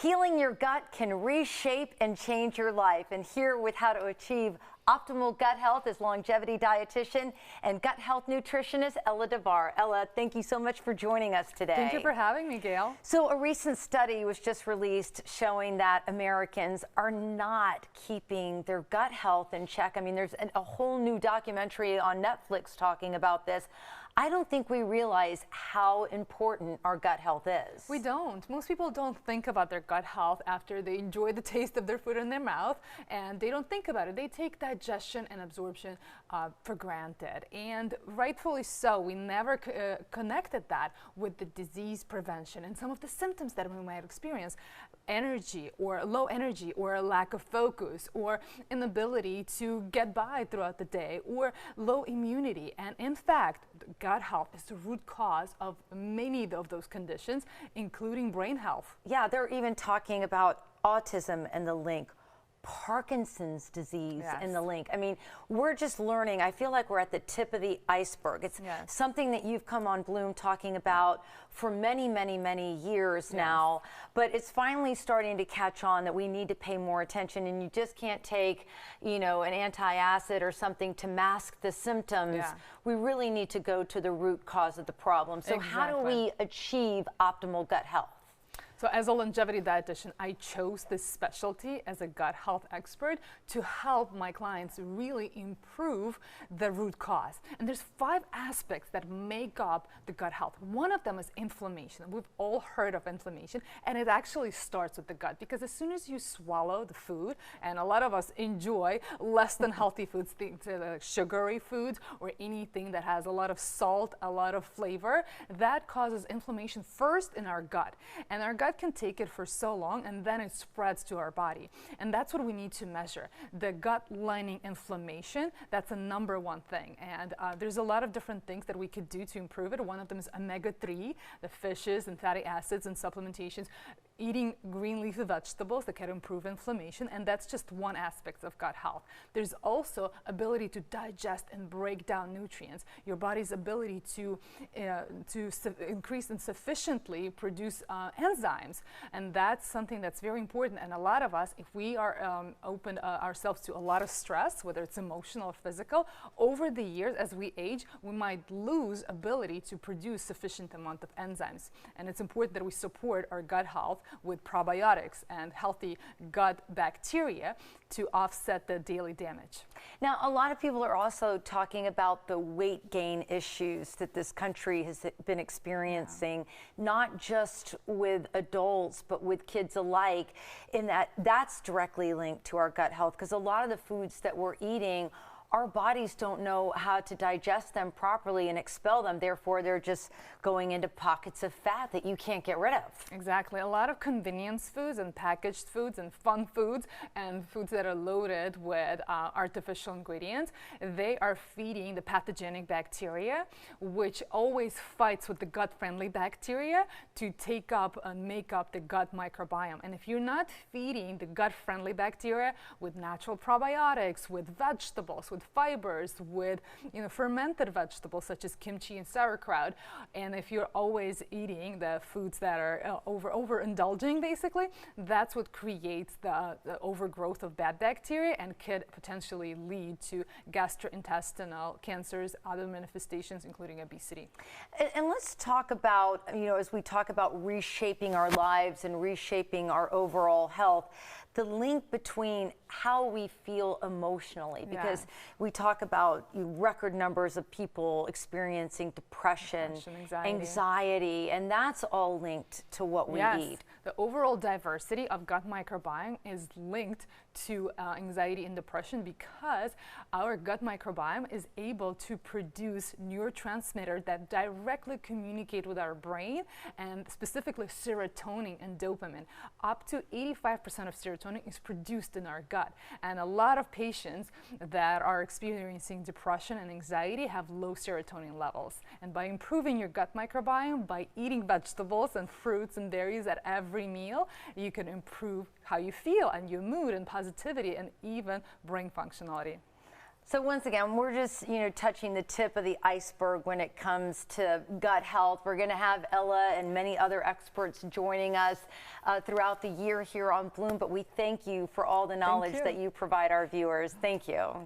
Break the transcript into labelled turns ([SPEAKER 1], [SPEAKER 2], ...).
[SPEAKER 1] Healing your gut can reshape and change your life. And here with how to achieve optimal gut health is longevity dietitian and gut health nutritionist Ella Davar. Ella, thank you so much for joining us today.
[SPEAKER 2] Thank you for having me, Gail.
[SPEAKER 1] So a recent study was just released showing that Americans are not keeping their gut health in check. I mean, there's a whole new documentary on Netflix talking about this. I don't think we realize how important our gut health is.
[SPEAKER 2] We don't. Most people don't think about their gut health after they enjoy the taste of their food in their mouth, and they don't think about it. They take digestion and absorption for granted, and rightfully so. We never connected that with the disease prevention and some of the symptoms that we might experience. Energy or low energy or a lack of focus or inability to get by throughout the day or low immunity. And in fact, gut health is the root cause of many of those conditions, including brain health.
[SPEAKER 1] Yeah, they're even talking about autism and the link, Parkinson's disease and the link. I mean, we're just learning. I feel like we're at the tip of the iceberg. It's something that you've come on Bloom talking about for many, many, many years now, but it's finally starting to catch on that we need to pay more attention, and you just can't take, you know, an anti-acid or something to mask the symptoms. We really need to go to the root cause of the problem. So how do we achieve optimal gut health?
[SPEAKER 2] So as a longevity dietitian, I chose this specialty as a gut health expert to help my clients really improve the root cause. And there's 5 aspects that make up the gut health. One of them is inflammation. We've all heard of inflammation, and it actually starts with the gut, because as soon as you swallow the food, and a lot of us enjoy less than healthy foods, things like sugary foods or anything that has a lot of salt, a lot of flavor, that causes inflammation first in our gut. And our gut can take it for so long, and then it spreads to our body. And that's what we need to measure. The gut lining inflammation, that's a #1 thing. And there's a lot of different things that we could do to improve it. One of them is omega-3, the fishes and fatty acids and supplementations. Eating green leafy vegetables that can improve inflammation, and that's just one aspect of gut health. There's also ability to digest and break down nutrients. Your body's ability to increase and sufficiently produce enzymes, and that's something that's very important. And a lot of us, if we are open ourselves to a lot of stress, whether it's emotional or physical, over the years as we age, we might lose ability to produce sufficient amount of enzymes. And it's important that we support our gut health with probiotics and healthy gut bacteria to offset the daily damage.
[SPEAKER 1] Now, a lot of people are also talking about the weight gain issues that this country has been experiencing, not just with adults, but with kids alike, in that that's directly linked to our gut health, because a lot of the foods that we're eating, our bodies don't know how to digest them properly and expel them. Therefore, they're just going into pockets of fat that you can't get rid of.
[SPEAKER 2] Exactly. A lot of convenience foods and packaged foods and fun foods and foods that are loaded with artificial ingredients, they are feeding the pathogenic bacteria, which always fights with the gut-friendly bacteria to take up and make up the gut microbiome. And if you're not feeding the gut-friendly bacteria with natural probiotics, with vegetables, with fibers, with fermented vegetables such as kimchi and sauerkraut, and if you're always eating the foods that are overindulging, basically, that's what creates the overgrowth of bad bacteria and could potentially lead to gastrointestinal cancers, other manifestations, including obesity.
[SPEAKER 1] And let's talk about, as we talk about reshaping our lives and reshaping our overall health, the link between how we feel emotionally, because we talk about record numbers of people experiencing depression, anxiety, and that's all linked to what we eat.
[SPEAKER 2] The overall diversity of gut microbiome is linked to anxiety and depression, because our gut microbiome is able to produce neurotransmitters that directly communicate with our brain, and specifically serotonin and dopamine. Up to 85% of serotonin is produced in our gut, and a lot of patients that are experiencing depression and anxiety have low serotonin levels. And by improving your gut microbiome, by eating vegetables and fruits and berries at every meal, you can improve how you feel and your mood and positivity and even brain functionality.
[SPEAKER 1] So once again, we're just, touching the tip of the iceberg when it comes to gut health. We're going to have Ella and many other experts joining us throughout the year here on Bloom, but we thank you for all the knowledge that you provide our viewers. Thank you.